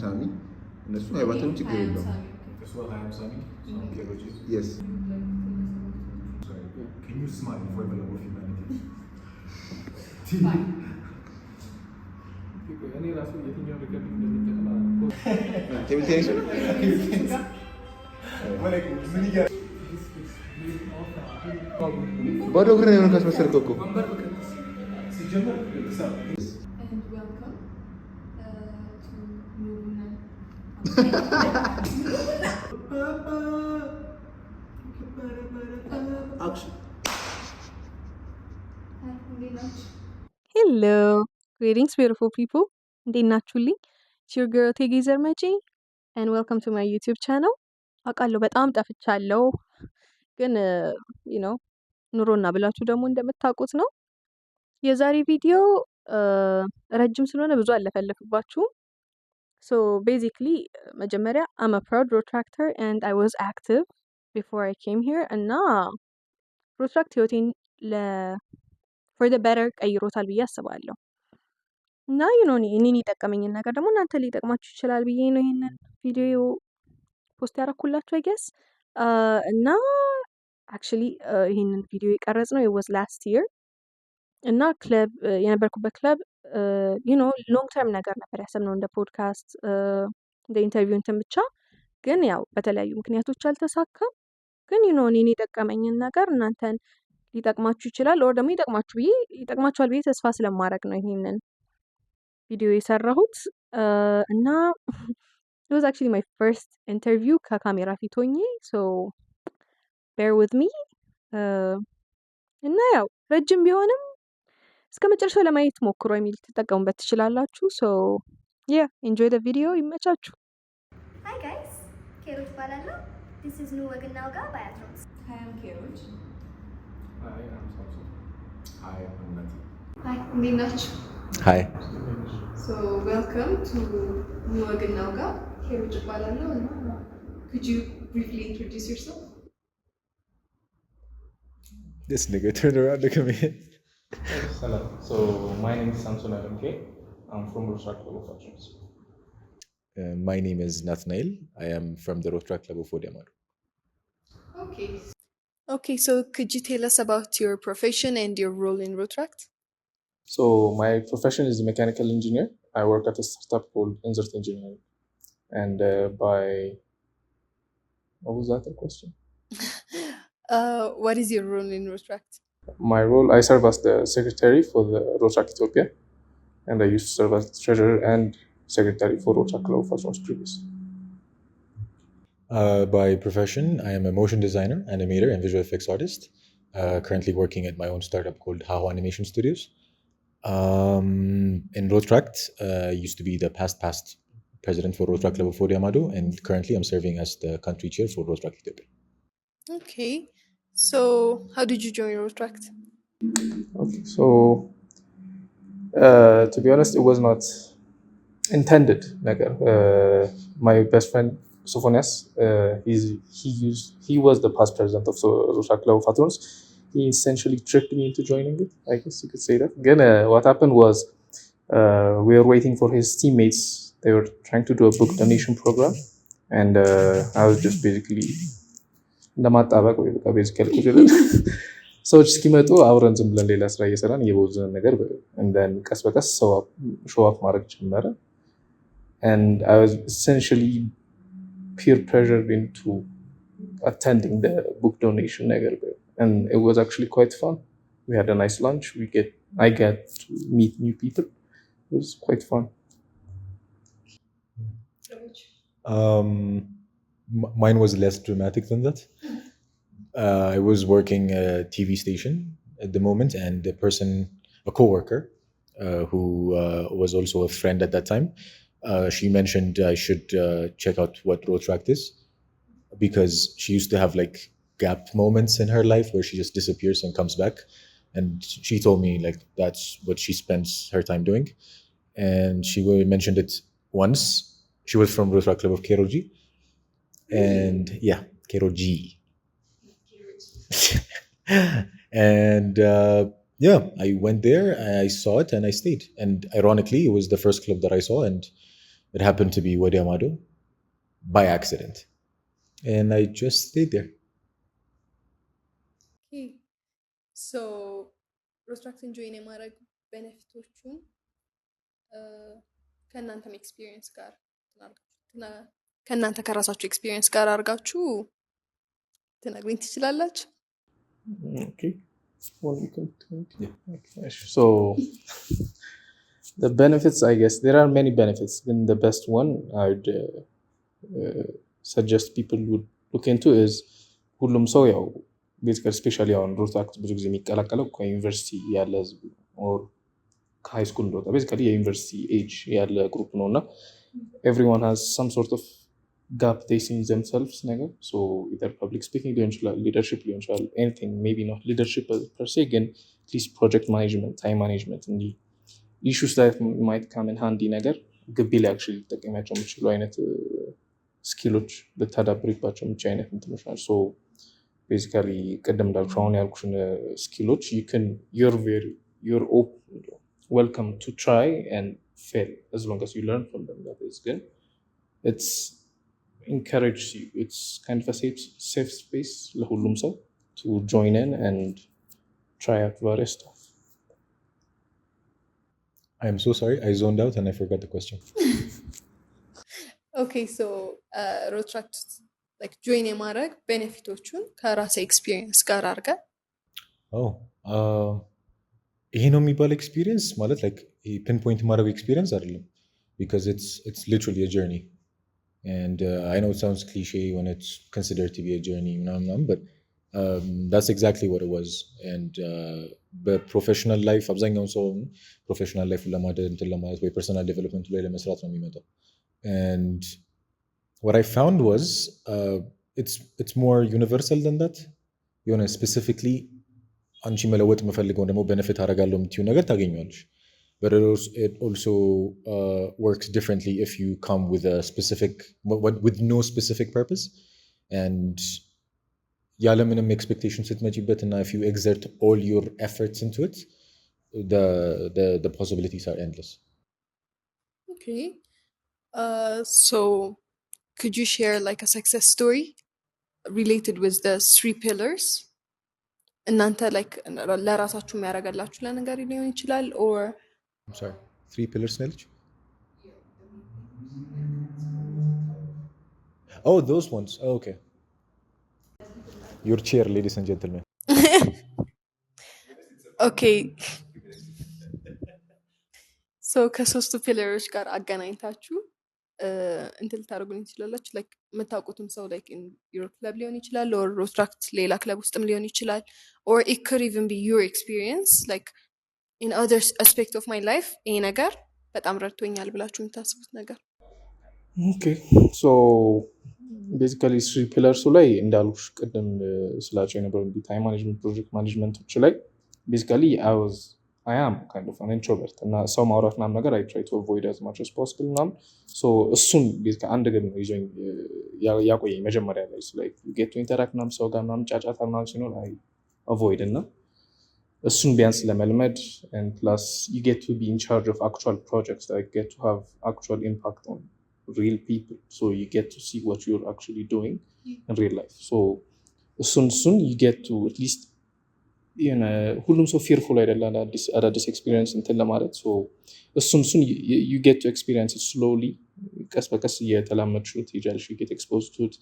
ሳሚ እነሱ አይባትም ችግር የለውም። Yes. Can you smile for the love of humanity? ባዶ እግር ነው ካስመሰልከው እኮ። And welcome to Movement. Action. Hi, Vinach. Hello, greetings beautiful people. እንዴት ናችሁልኝ? It's your girl Tiggy Zermechi and welcome to my YouTube channel. አውቃለሁ በጣም ጠፍቻለሁ ግን you know ኑሮና ብላችሁ ደግሞ እንደምታውቁት ነው። የዛሬ ቪዲዮ ረጅም ስለሆነ ብዙ አለፈልፍባችሁም። So basically መጀመሪያ I'm a proud Rotaractor and I was active before I came here እና Rotaract ህይወቴን for the better ቀይሮታል ብዬ አስባለሁ። እና እኔን የጠቀመኝን ነገር ደግሞ እናንተ ሊጠቅማችሁ ይችላል ብዬ ነው ይሄንን ቪዲዮ ፖስት ያደረኩላችሁ I guess እና actually ይሄንን ቪዲዮ የቀረጽነው it was last year እና ክለብ የነበርኩበት ክለብ ሎንግ ተርም ነገር ነበር ያሰብነው እንደ ፖድካስት እንደ ኢንተርቪው እንትን ብቻ ግን ያው በተለያዩ ምክንያቶች አልተሳካም። ግን እኔን የጠቀመኝን ነገር እናንተን ሊጠቅማችሁ ይችላል or ደግሞ ይጠቅማችኋል ብዬ ተስፋ ስለማድረግ ነው ይሄንን ቪዲዮ የሰራሁት እና it was actually my first interview ከካሜራ ፊት ሆኜ so bear with me እና ያው ረጅም ቢሆንም እስከ መጨረሻው ለማየት ሞክሩ የሚል ተጠቀሙበት ትችላላችሁ so yeah enjoy the video ይመቻችሁ። Hi guys, Keruj Balala. This is Nuwagin Nauga Biathlons. Hi, I'm Keruj. Hi, I'm Samson. Hi, I'm Nati. Hi, Vinach. Hi. So welcome to Nuwagin Nauga. Keruj Balala. Could you briefly introduce yourself? This nigga turned around, look at me. Hello. So my name is Samson LMK. I'm from Rotaract Club of Veterans. My name is Nathaniel. I am from the Rotaract Club of Odiamado. Okay, so could you tell us about your profession and your role in Rotaract? So my profession is a mechanical engineer. I work at a startup called Insert Engineering. And what was that question? What is your role in Rotaract? My role, I serve as the secretary for the Rotaract Ethiopia. And I used to serve as treasurer and secretary for Rotaract Club of Veterans previously. By profession, I am a motion designer, animator, and visual effects artist. Currently working at my own startup called Haho Animation Studios. In Rotaract, I used to be the past president for Rotaract Club of Odiamado, and currently I'm serving as the country chair for Rotaract Ethiopia. Okay, so how did you join Rotaract? Okay, so to be honest, it was not intended. Like my best friend Sophonias, he was the past president of Rotaract Club of Veterans. He essentially tricked me into joining it. I guess you could say that. Again, what happened was we were waiting for his teammates. They were trying to do a book donation program, and I was just basically ሰዎች እስኪመጡ አብረን ዝም ብለን ሌላ ስራ እየሰራን እየቦዘን ነገር እንደን ቀስ በቀስ show up ማድረግ ጀመረ. And I was essentially peer pressured into attending the book donation ነገር and it was actually quite fun. We had a nice lunch. I get to meet new people. It was quite fun. Mine was less dramatic than that. I was working a TV station at the moment, and a co-worker, who was also a friend at that time, she mentioned I should check out what Rotaract is, because she used to have like gap moments in her life where she just disappears and comes back. And she told me like that's what she spends her time doing. And she mentioned it once. She was from Rotaract Club of Keroji. And yeah, Keroji. And yeah, I went there, I saw it, and I stayed. And ironically, it was the first club that I saw, and It happened to be Wadiamado by accident. And I just stayed there. Okay. So ሮትራክትን ጆይን የማድረግ ቤኔፊቶቹን ከእናንተም ኤክስፒሪየንስ ጋር ከእናንተ ከራሳችሁ ኤክስፒሪየንስ ጋር አድርጋችሁ ትነግሩኝ ትችላላችሁ? Okay. Well, you can think. Okay. So the benefits, I guess there are many benefits. Then the best one I would suggest people would look into is ሁሉም ሰው ያው ቤዚካሊ ስፔሻሊ አሁን ሮትራክት ብዙ ጊዜ የሚቀላቀለው ከዩኒቨርሲቲ ያለ ህዝብ ኦር ከሃይ ስኩል እንደወጣ ቤዚካሊ የዩኒቨርሲቲ ኤጅ ያለ ግሩፕ ነው እና ኤቭሪዋን ሃዝ ሰም ሶርት ኦፍ ጋፕ ዴይ ሲ ኢን ዘምሰልቭስ ነገር ሶ ኢዘር ፐብሊክ ስፒኪንግ ሊሆን ይችላል፣ ሊደርሽፕ ሊሆን ይችላል፣ ኤኒቲንግ ሜቢ ኖት ሊደርሽፕ ፐር ሴ ግን አትሊስት ፕሮጀክት ማኔጅመንት፣ ታይም ማኔጅመንት እንዲህ ኢሹስ ላይ ማይት ካምን ሃንዲ ነገር ግቢ ላይ አክቹዋሊ ሊጠቀሚያቸው የምችሉ አይነት ስኪሎች ልታዳብሪባቸው የምች አይነት እንትኖች ናቸው። ሶ ቤዚካሊ ቅድም እንዳልኩ አሁን ያልኩሽን ስኪሎች you're welcome to try and fail as long as you learn from them. That is good. It's encourages you. It's kind of a safe space ለሁሉም ሰው to join in and try out various stuff. I'm so sorry, I zoned out and I forgot the question. ኦኬ ሶ ሮትራክት ላይክ ጆይን የማድረግ ቤኔፊቶቹን ከራሴ ኤክስፒሪየንስ ጋር አድርገ ይሄ ነው የሚባል ኤክስፒሪየንስ ማለት ላይክ ፒንፖይንት ማድረግ ኤክስፒሪየንስ አይደለም because it's literally a journey and I know it sounds cliche when it's considered to be a journey but that's exactly what it was and በፕሮፌሽናል ላይፍ አብዛኛውን ሰው ፕሮፌሽናል ላይፍ ለማለት ወይ ፐርሰናል ዴቨሎፕመንት ላይ ለመስራት ነው የሚመጣው and what I found was it's more universal than that የሆነ specifically አንቺ መለወጥ የምፈልገው ደግሞ ቤኔፊት አደርጋለሁ የምትይው ነገር ታገኘዋለሽ but it also works differently if you come with a specific with no specific purpose and ያለምንም ኤክስፔክቴሽን ስትመጪበት እና if you exert all your efforts into it the possibilities are endless. Okay. So could you share like a success story related with the 3 pillars? እናንተ like ለራሳችሁ የሚያደርጋላችሁ ለነገር ሊሆን ይችላል or I'm sorry, 3 pillars knowledge? Oh, those ones. Oh, okay. Your chair, ladies and gentlemen. Okay. So ከሶስቱ ፒለሮች ጋር አገናኝታችሁ እንትን ልታደርጉልኝ ትችላላችሁ ላይክ የምታውቁትም ሰው ላይክ ዩር ክለብ ሊሆን ይችላል or ሮትራክት ሌላ ክለብ ውስጥም ሊሆን ይችላል or it could even be your experience like in other aspect of my life ይሄ ነገር በጣም ረድቶኛል ብላችሁ የምታስቡት ነገር? Okay, so basically 3 pillars ላይ እንዳልኩሽ ቅድም ስላቸው የነበረው ታይም ማኔጅመንት፣ ፕሮጀክት ማኔጅመንቶች ላይ basically I am kind of an introvert እና ሰው ማውራት ምናምን ነገር I try to avoid as much as possible ምናምን so እሱን አንድ ግን ይዞኝ ያቆየኝ መጀመሪያ ላይ like get to interact ምናምን ሰው ጋር ምናምን ጫጫታ ምናምን ሲኖር I avoid እና እሱን ቢያንስ ለመልመድ and plus you get to be in charge of actual projects like get to have actual impact on real people so you get to see what you're actually doing in real life so soon you get to at least ሁሉም ሰው ፊርፉል አይደለም አዳዲስ ኤክስፒሪየንስ እንትን ለማለት so እሱን you get to experience it slowly ቀስ በቀስ እየተላመድሽው ትሄጃለሽ you get exposed to it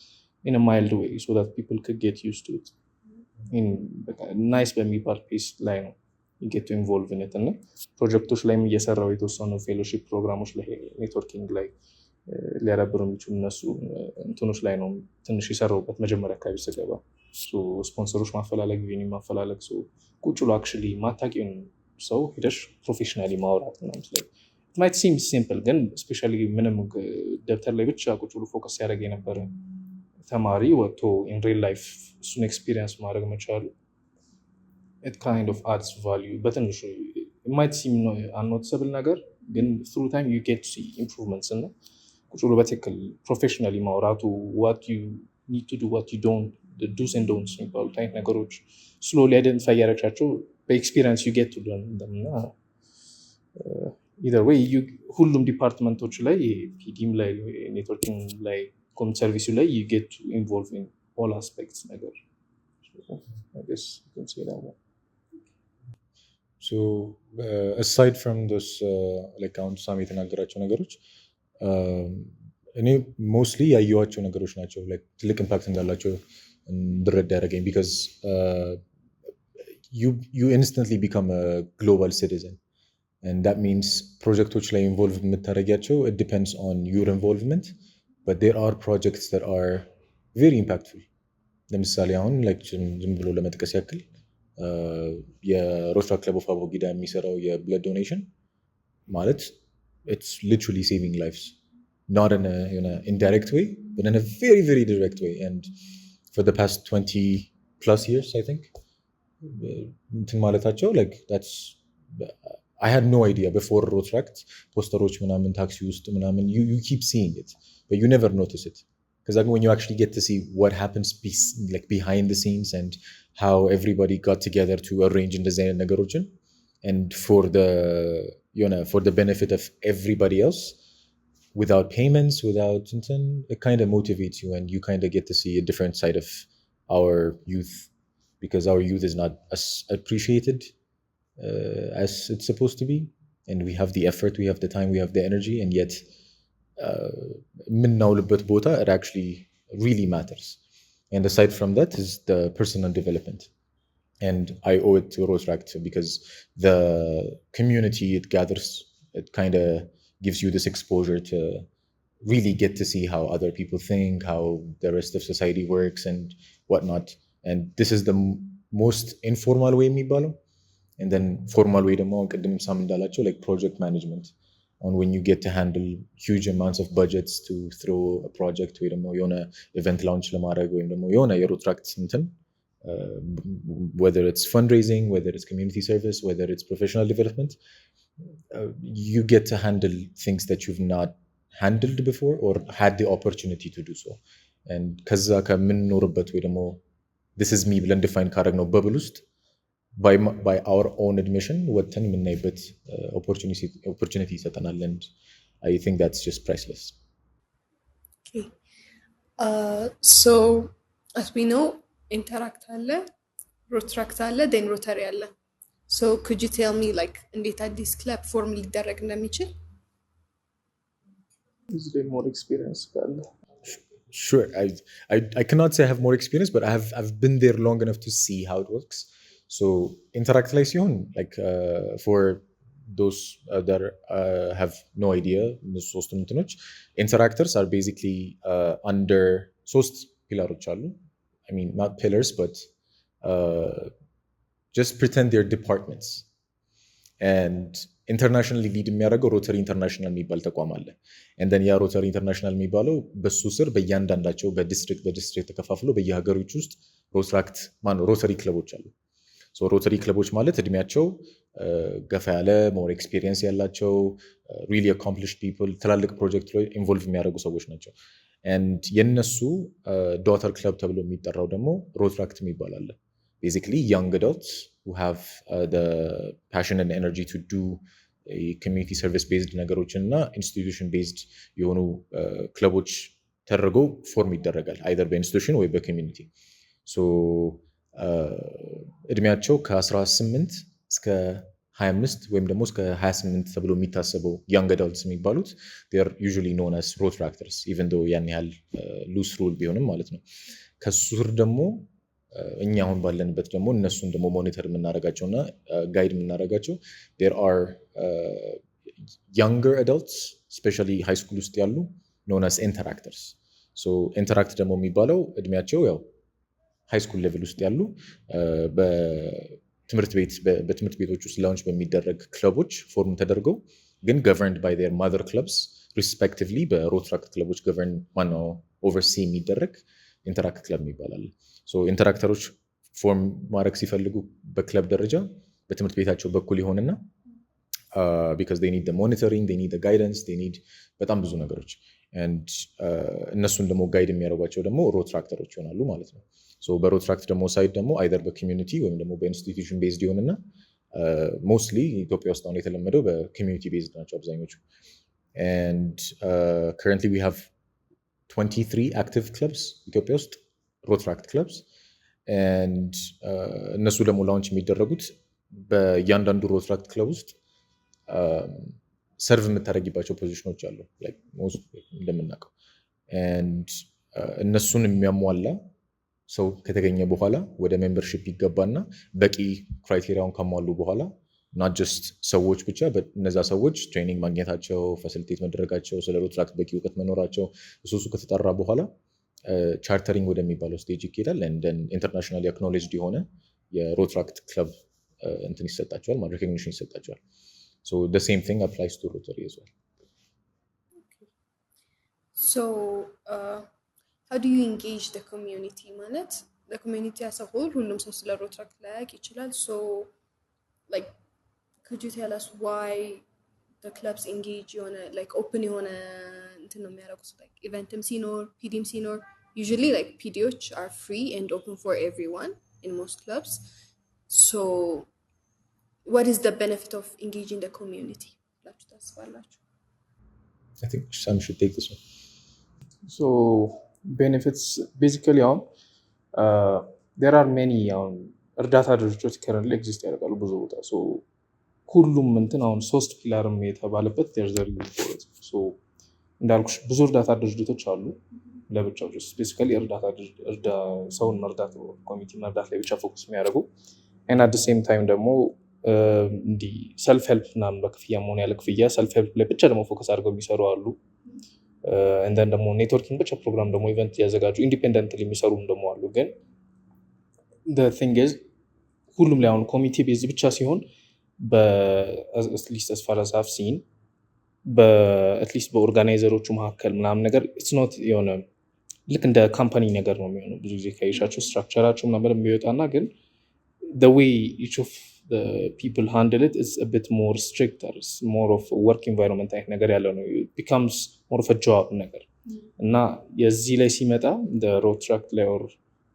in a mild way so that people could get used to it in nice በሚባል ፔስ ላይ ነው you get to involve in it እና ፕሮጀክቶች ላይም እየሰራው የተወሰኑ ፌሎሺፕ ፕሮግራሞች ላይ ኔትወርኪንግ ላይ ሊያዳብሩ የሚችሉ እነሱ እንትኖች ላይ ነው ትንሽ የሰራሁበት መጀመሪያ አካባቢ ስገባ ስፖንሰሮች ማፈላለግ ቪኒ ማፈላለግ ቁጭ ብሎ አክቹዋሊ ማታውቂውን ሰው ሄደሽ ፕሮፌሽናሊ ማውራት ምናምን ላይ it might seem simple ግን ስፔሻሊ ምንም ደብተር ላይ ብቻ ቁጭ ብሎ ፎከስ ያደርግ የነበረ ተማሪ ወጥቶ in real life እሱን ኤክስፒሪየንስ ማድረግ መቻሉ it kind of adds value በትንሹ it might seem unnoticeable ነገር ግን through time you get to see improvements እና ቁጭ ብሎ በትክክል ፕሮፌሽናሊ ማውራቱ what you need to do what you don't the do's and don'ts የሚባሉት አይነት ነገሮች slowly identify ያደረግሻቸው በኤክስፒሪየንስ you get to learn them እና ኢዘር ወይ ሁሉም ዲፓርትመንቶች ላይ ፒዲም ላይ ኔትወርኪንግ ላይ ኮሚኒቲ ሰርቪሱ ላይ you get to involve in all aspects ነገር I guess you can say that one. So aside from those like አሁን ሳሚ የተናገራቸው ነገሮች እኔ ሞስትሊ ያየኋቸው ነገሮች ናቸው like ትልቅ ኢምፓክት እንዳላቸው እንድረዳ ያደረገኝ because you instantly become a global citizen and that means projectoች ላይ involved የምታደርጊያቸው it depends on your involvement but there are projects that are very impactful ለምሳሌ አሁን like ዝም ብሎ ለመጥቀስ ያክል የሮትራክት ክለብ ኦፍ አቦጊዳ የሚሰራው የብለድ ዶኔሽን ማለት it's literally saving lives not in a indirect way but in a very very direct way and for the past 20 plus years I think እንትን ማለታቸው like that's I had no idea before Rotaract posteroች ምናምን ታክሲ ውስጥ ምናምን you keep seeing it but you never notice it because when you actually get to see what happens like behind the scenes and how everybody got together to arrange እንደዚህ አይነት ነገሮችን and for the benefit of everybody else without payments without it kind of motivates you and you kind of get to see a different side of our youth because our youth is not as appreciated as it's supposed to be and we have the effort we have the time we have the energy and yet የምናውልበት ቦታ it actually really matters and aside from that is the personal development and I owe it to Rotaract because the community it gathers it kind of gives you this exposure to really get to see how other people think how the rest of society works and whatnot and this is the most informal way የሚባለው and then formal way ደግሞ ቅድም ሳም እንዳላቸው like project management on when you get to handle huge amounts of budgets to throw a project ወይ ደግሞ የሆነ event launch ለማድረግ ወይም ደግሞ የሆነ የሮትራክት እንትን whether it's fundraising whether it's community service whether it's professional development you get to handle things that you've not handled before or had the opportunity to do so and ከዛ ከምንኖርበት ወይ ደግሞ this is me ብለን define ካደረግነው በብል ውስጥ by our own admission ወጥተን የምናይበት opportunity ይሰጠናል and I think that's just priceless. Okay. So as we know interact አለ Rotaract አለ then Rotary አለ so could you tell me like እንዴት አዲስ ክለብ ፎርም ሊደረግ እንደሚችል is there more experience ካለ Sure. I cannot say I have more experience, but I've been there long enough to see how it works. So interact ላይ ሲሆን like for those that have no idea እነሱ ሶስት እንትኖች interactors are basically under ሶስት ፒላሮች አሉ I mean not pillars but just pretend they're departments and ኢንተርናሽናል ሊድ የሚያደርገው ሮተሪ ኢንተርናሽናል የሚባል ተቋም አለ and then ያ ሮተሪ ኢንተርናሽናል የሚባለው በሱ ስር በእያንዳንዳቸው በዲስትሪክት ተከፋፍሎ በየሀገሮች ውስጥ ሮተሪ ክለቦች አሉ so ሮተሪ ክለቦች ማለት እድሜያቸው ገፋ ያለ ሞር ኤክስፒሪየንስ ያላቸው really accomplished people ትላልቅ ፕሮጀክት ላይ ኢንቮልቭ የሚያደርጉ ሰዎች ናቸው and የነሱ ዶተር ክለብ ተብሎ የሚጠራው ደግሞ ሮትራክት የሚባል አለ basically young adults who have the passion and energy to do community service based ነገሮችን እና institution based የሆኑ ክለቦች ተደርገው ፎርም ይደረጋል either በኢንስቲትዩሽን ወይ በኮሚኒቲ so እድሜያቸው ከ18 እስከ 25 ወይም ደግሞ እስከ 28 ተብሎ የሚታሰበው young adults የሚባሉት they are usually known as Rotaractors even though ያን ያህል loose rule ቢሆንም ማለት ነው ከሱ ስር ደግሞ እኛ አሁን ባለንበት ደግሞ እነሱን ደግሞ ሞኒተር የምናደርጋቸውና ጋይድ የምናደርጋቸው there are younger adults especially high school ውስጥ ያሉ known as interactors so interact ደግሞ የሚባለው እድሜያቸው ያው high school level ውስጥ ያሉ በትምህርት ቤቶች ውስጥ ላውንች በሚደረግ ክለቦች ፎርም ተደርገው ግን governed by their mother clubs respectively በሮትራክት ክለቦች govern ማነው oversee የሚደረግ ኢንተራክት ክለብ ይባላል so ኢንተራክተሮች ፎርም ማድረግ ሲፈልጉ በክለብ ደረጃ በትምህርት ቤታቸው በኩል ይሆንና because they need the monitoring they need the guidance they need በጣም ብዙ ነገሮች and እነሱን ደግሞ ጋይድ የሚያደርጓቸው ደግሞ ሮትራክተሮች ይሆናሉ ማለት ነው so በሮትራክት ደግሞ ሳይድ ደግሞ either በኮሚኒቲ ወይም ደግሞ በኢንስቲትዩሽን ቤዝድ ይሆንና ሞስትሊ ኢትዮጵያ ውስጥ አሁን የተለመደው በኮሚዩኒቲ ቤዝድ ናቸው አብዛኞቹ። and currently we have 23 active clubs ኢትዮጵያ ውስጥ ሮትራክት ክለብስ and እነሱ ደግሞ ላውንች የሚደረጉት በእያንዳንዱ ሮትራክት ክለብ ውስጥ ሰርቭ የምታደርጊባቸው ፖዚሽኖች አሉ እንደምናውቀው and እነሱን የሚያሟላ ሰው ከተገኘ በኋላ ወደ ሜምበርሺፕ ይገባና በቂ ክራይቴሪያውን ካሟሉ በኋላ not just ሰዎች ብቻ እነዛ ሰዎች ትሬኒንግ ማግኘታቸው ፋሲሊቴት መደረጋቸው ስለ ሮትራክት በቂ እውቀት መኖራቸው እሱ ከተጣራ በኋላ ቻርተሪንግ ወደሚባለው ስቴጅ ይሄዳል and then internationally acknowledged የሆነ የሮትራክት ክለብ እንትን ይሰጣቸዋል ማለት ሪኮግኒሽን ይሰጣቸዋል። so the same thing applies to Rotary as well. So how do you engage the community ማለት the community as a whole ሁሉም ሰው ስለ ሮትራክት ላያውቅ ይችላል so like could you tell us why the clubs engage የሆነ like open የሆነ እንትን ነው የሚያደርጉት like ኢቨንትም ሲኖር ፒዲም ሲኖር usually like PDዎች are free and open for everyone in most clubs so what is the benefit of engaging the community ብላችሁ ታስባላችሁ? I think Sam should take this one. So benefits basically there are many እርዳታ ድርጅቶች currently exist ያደርጋሉ ብዙ ቦታ so ሁሉም እንትን አሁን 3 ፒላርም የተባለበት there's a reason for it so እንዳልኩሽ ብዙ እርዳታ ድርጅቶች አሉ ለብቻው ስፔሲፊካሊ ሰውን መርዳት ኮሚኒቲ መርዳት ላይ ብቻ ፎከስ የሚያደርጉ and at the same time ደግሞ እንዲ ሰልፍ ሄልፕ ምናምን በክፍያ መሆን ያለ ክፍያ ሰልፍ ሄልፕ ላይ ብቻ ደግሞ ፎከስ አድርገው የሚሰሩ አሉ and then ደግሞ ኔትወርኪንግ ብቻ ፕሮግራም ደግሞ ኢቨንት ያዘጋጁ ኢንዲፔንደንትሊ የሚሰሩም ደግሞ አሉ ግን the thing is ሁሉም ላይ አሁን ኮሚኒቲ ቤዝ ብቻ ሲሆን at least as far as I've seen at least በኦርጋናይዘሮቹ መካከል ምናምን ነገር it's not የሆነ ልክ እንደ ካምፓኒ ነገር ነው የሚሆነው ብዙ ጊዜ ካይሻቸው ስትራክቸራቸው ምናምን የሚወጣና ግን the way each of the people handle it is a bit more stricter it's more of a work environment አይነት ነገር ያለው ነው it becomes more of a job ነገር እና የዚህ ላይ ሲመጣ the Rotaract ላይ or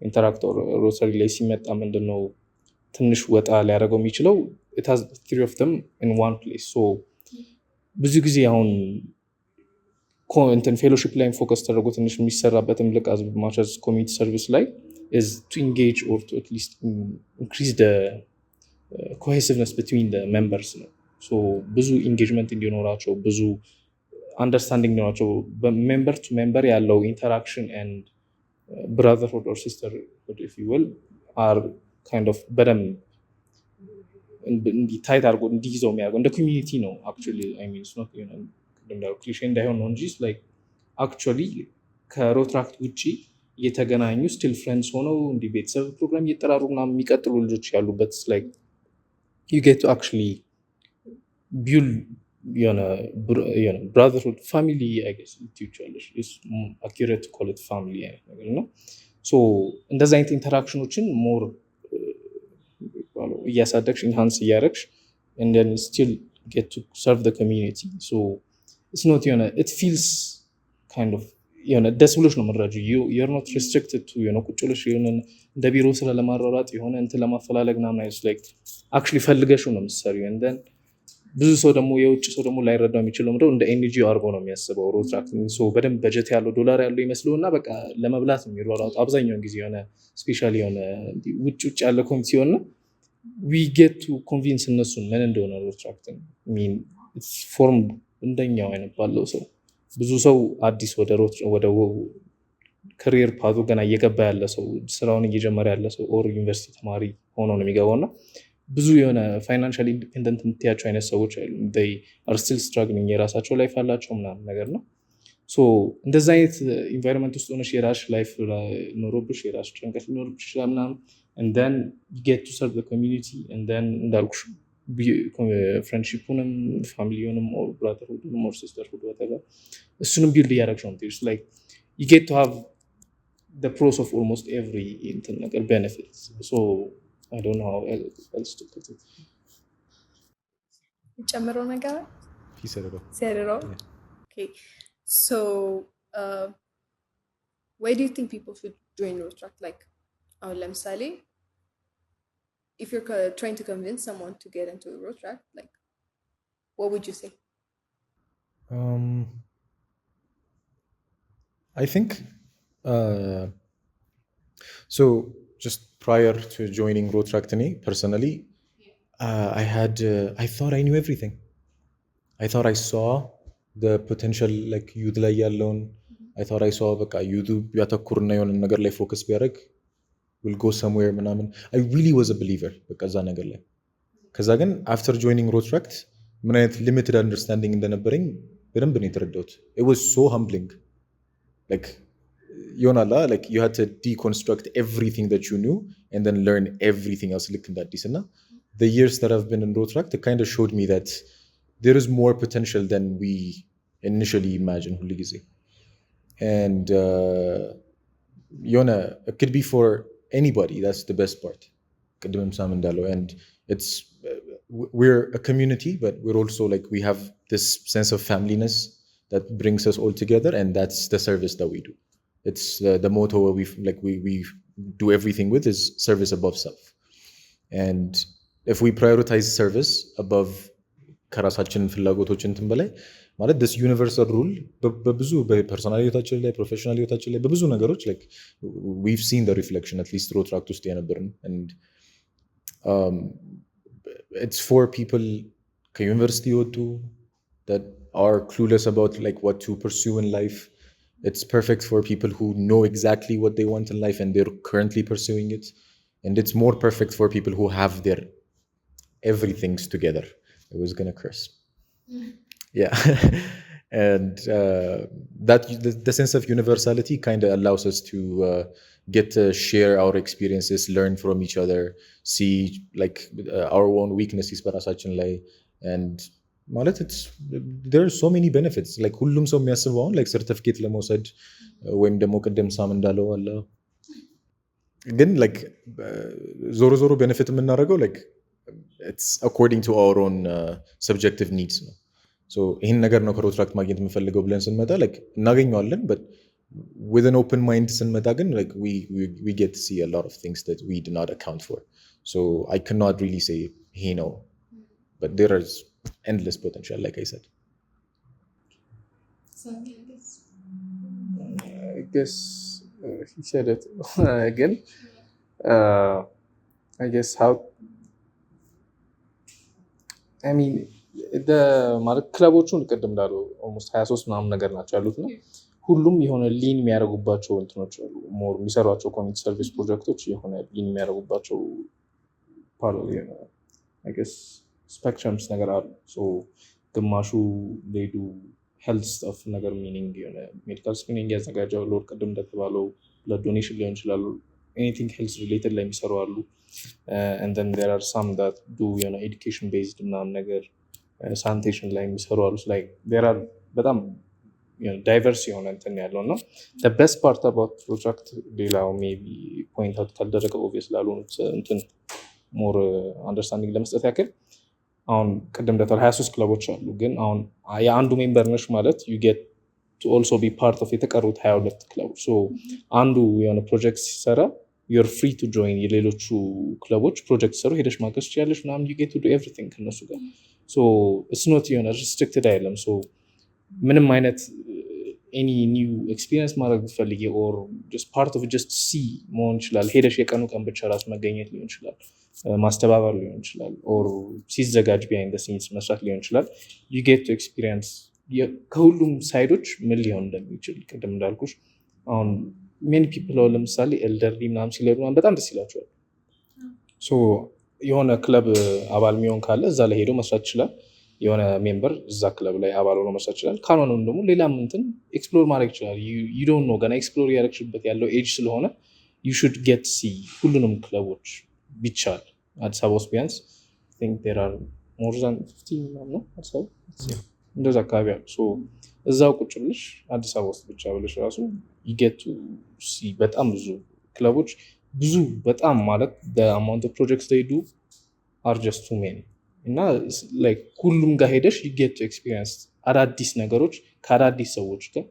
interact or Rotary ላይ ሲመጣ ምንድነው ትንሽ ወጣ ሊያደርገው የሚችለው it has 3 of them in one place so ብዙ ጊዜ አሁን ኮንተንት ፌሎሺፕ ላይ ፎከስ ተደርጎ ትንሽ የሚሰራበትም ልክ as much as community service ላይ is to engage or to at least increase the cohesiveness between the members ነው so ብዙ engagement እንዲኖራቸው ብዙ understanding እንዲኖራቸው በሜምበር ቱ ሜምበር ያለው interaction and brotherhood or sisterhood if you will are kind of በደንብ ታይት አድርጎ እንዲይዘው የሚያደርገው እንደ ኮሚኒቲ ነው actually I mean it's not እንደው ክሊሼ እንዳይሆን ነው እንጂ like actually ከሮትራክት ውጪ የተገናኙ still friends ሆነው እንዲ ቤተሰብ ፕሮግራም እየተጠራሩ ምናምን የሚቀጥሉ ልጆች ያሉበት like you get to actually build brotherhood family I guess it's accurate to call it family ነው so እንደዛ አይነት ኢንተራክሽኖችን more እያሳደግሽ ኢንሃንስ እያደረግሽ and then still get to serve the community so it's not it feels kind of ደስ ብሎሽ ነው መረጃ you're not restricted to ቁጭ ብለሽ እንደ ቢሮ ስራ ለማሯሯጥ እንትን ለማፈላለግ ምናምን አይደል like actually ፈልገሽው ነው የምትሰሪው and then ብዙ ሰው ደግሞ የውጭ ሰው ደግሞ ላይረዳው የሚችለው እንደ ኤንጂኦ አድርጎ ነው የሚያስበው ሮትራክት so በደንብ በጀት ያለው ዶላር ያለው ይመስለውና በቃ ለመብላት ነው የሚሯሯጥ አብዛኛውን ጊዜ ስፔሻሊ ውጭ ያለ ኮሚኒቲ we get to convince እነሱን ምን እንደሆነ ሮትራክት I mean it's formed እንደኛው አይነት ባለው ሰው ብዙ ሰው አዲስ ወደ ካሪየር ፓቱ ገና እየገባ ያለ ሰው ስራውን እየጀመረ ያለ ሰው ኦር ዩኒቨርሲቲ ተማሪ ሆኖ ነው የሚገባውና ብዙ ፋይናንሻሊ ኢንዲፔንደንት የምትያቸው አይነት ሰዎች አይደሉም they are still struggling የራሳቸው ላይፍ አላቸው ምናምን ነገር ነው so እንደዛ አይነት ኢንቫይሮንመንት ውስጥ ሆነሽ የራስሽ ላይፍ ኖሮብሽ የራስሽ ጭንቀት ኖሮብሽ ምናምን and then you get to serve the community and then እንዳልኩሽ ፍሬንድሺፑንም ፋሚሊውንም or brotherhoodንም or sisterhood whatever እሱንም ቢልድ እያደረግሽ ነው it's like you get to have the pros of almost every ነገር benefits so I don't know how else to put it ጨምረው ነገር He said it all. said it all okay so why do you think people should join Rotaract like አሁን ለምሳሌ if you're trying to convince someone to get into Rotaract, like, what would you say? Um, I think so. Just prior to joining Rotaract, personally, I thought I knew everything. I thought I saw the potential like youth ላይ ያለውን I thought I saw በቃ ዩቱብ ቢያተኩርና የሆነ ነገር ላይ ፎከስ ቢያደርግ will go somewhere ምናምን I really was a believer በቃ እዛ ነገር ላይ ከዛ ግን after joining Rotaract ምን አይነት limited understanding እንደነበረኝ በደንብ ነው የተረዳሁት it was so humbling like ይሆናላ like you had to deconstruct everything that you knew and then learn everything else ልክ እንዳዲስ እና the years that I've been in Rotaract it kind of showed me that there is more potential than we initially imagined ሁሉ ጊዜ and it could be for anybody that's the best part ቅድምም ሳም እንዳለው and it's we're a community but we're also like we have this sense of familyness that brings us all together and that's the service that we do it's the motto we do everything with is service above self and if we prioritize service above ከራሳችን ፍላጎቶች እንትን በላይ ማለት this universal rule በብዙ በፐርሰናል ህይወታችን ላይ ፕሮፌሽናል ህይወታችን ላይ በብዙ ነገሮች like we've seen the reflection at least Rotaract ውስጥ የነበርን and it's for people ከዩኒቨርሲቲ የወጡ that are clueless about like what to pursue in life it's perfect for people who know exactly what they want in life and they're currently pursuing it and it's more perfect for people who have their everything's together I was gonna curse yeah and that the sense of universality kind of allows us to get to share our experiences learn from each other see like our own weaknesses በራሳችን ላይ and ማለት there are so many benefits like ሁሉም ሰው የሚያስበው አሁን like ሰርቲፊኬት ለመውሰድ ወይም ደግሞ ቅድም ሳም እንዳለው አለ ግን like ዞሮ ዞሮ ቤኔፊት የምናደርገው like it's according to our own subjective needs so ይሄን ነገር ነው ከሮትራክት ማግኘት የምፈልገው ብለን ስንመጣ like እናገኘዋለን but with an open mind ስንመጣ ግን like we get to see a lot of things that we do not account for so I cannot really say he know but there is endless potential like I said I guess he said it again I guess how I mean ማለት ክለቦቹን ቅድም እንዳለው ኦልሞስት 23 ምናምን ነገር ናቸው ያሉት ነው ሁሉም የሆነ ሊን የሚያደርጉባቸው እንትኖች አሉ ሞር የሚሰሯቸው ኮሚኒቲ ሰርቪስ ፕሮጀክቶች የሆነ ሊን የሚያደርጉባቸው I guess spectrums ነገር አሉ so ግማሹ they do health stuff ነገር meaning የሆነ ሜዲካል ስክሪኒንግ ያዘጋጃሉ ሎር ቅድም እንደተባለው ለዶኔሽን ሊሆን ይችላል anything health related ላይ የሚሰሩ አሉ and then there are some that do የሆነ education based ምናምን ነገር ሳኒቴሽን ላይ የሚሰሩ አሉ like there are በጣም ዳይቨርስ የሆነ እንትን ያለው ነው the best part about Rotaract ሌላው maybe point out ካልደረገ obvious ላልሆኑት እንትን more understanding ለመስጠት ያክል አሁን ቅድም እንደተባለ 23 ክለቦች አሉ ግን አሁን የአንዱ ሜምበር ነሽ ማለት you get to also be part of የተቀሩት 22 ክለቦች so አንዱ የሆነ ፕሮጀክት ሲሰራ you're free to join የሌሎቹ ክለቦች ፕሮጀክት ሰሩ ሄደሽ ማገዝ ትችያለሽ ምናምን you get to do everything ከነሱ ጋር so it's not የሆነ restricted አይደለም so ምንም አይነት any new experience ማድረግ ብትፈልጊ or just part of just see መሆን ይችላል ሄደሽ የቀኑ ቀን ብቻ ራስ መገኘት ሊሆን ይችላል ማስተባበር ሊሆን ይችላል or ሲዘጋጅ behind the scenes መስራት ሊሆን ይችላል you get to experience ከሁሉም ሳይዶች ምን ሊሆን እንደሚችል ቅድም እንዳልኩሽ አሁን many people አሁን ለምሳሌ elderly ምናምን ሲለሩ በጣም ደስ ይላቸዋል so የሆነ ክለብ አባል የሚሆን ካለ እዛ ላይ ሄዶ መስራት ይችላል የሆነ ሜምበር እዛ ክለብ ላይ አባል ሆኖ መስራት ይችላል ካልሆነም ደግሞ ሌላም እንትን ኤክስፕሎር ማድረግ ይችላል you don't know ገና ኤክስፕሎር ያደረግሽበት ያለው ኤጅ ስለሆነ you should get see ሁሉንም ክለቦች ቢቻል አዲስ አበባ ውስጥ ቢያንስ I think there are more than 15 ምናምን ነው አዲስ አበባ እንደዛ አካባቢ አሉ so እዛው ቁጭ ብለሽ አዲስ አበባ ውስጥ ብቻ ብለሽ ራሱ you get to see በጣም ብዙ ክለቦች ብዙ በጣም ማለት the amount of projects they do are just too many እና like ሁሉም ጋር ሄደሽ you get to experience አዳዲስ ነገሮች ከአዳዲስ ሰዎች ጋር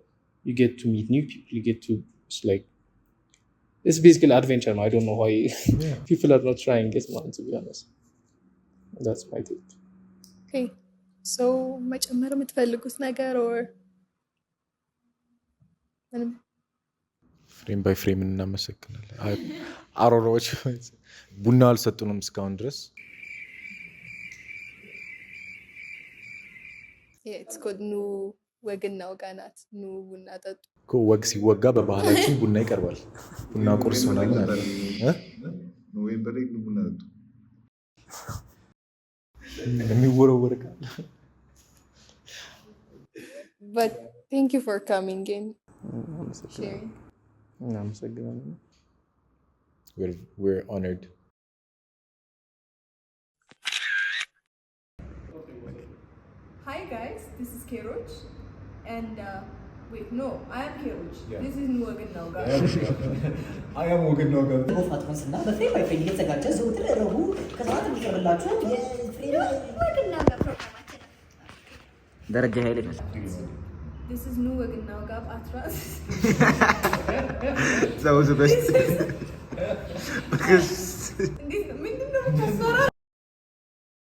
you get to meet new people you get to like It's basically adventure. I don't know why people are not trying it, man, to be honest. That's my take. Okay. So መጨመር የምትፈልጉት ነገር or ምንም? ፍሬም ባይ ፍሬም እናመሰግናለን። አሮሮዎች ቡና አልሰጡንም እስካሁን ድረስ። It's called ኑ ወግና ወጋናት ኑ ቡና ጠጡ። ወግ ሲወጋ በባህላችን ቡና ይቀርባል። ቡና ቁርስ ምናምን አለ። ኖቬምበር ላይ ቡና ጠጡ የሚወረወር ቃል። But thank you for coming in. Sharing. እናመሰግናለን። We're honored. Hi guys, this is Keroch and wait, no, I am Keroch. Yeah. This is Nuagan Nauga. I am ወገን ነው ጋር ፋትማስና በፍሬም ባይ ፍሬም እየተዘጋጀ ዘውትር ረቡዕ ከሰዓት የሚቀርብላችሁ ወግና ወጋ ፕሮግራማችን ነው። ደረጃ ኃይሌ ነው። This is Nuagan Nauga Atras. That was the best. Because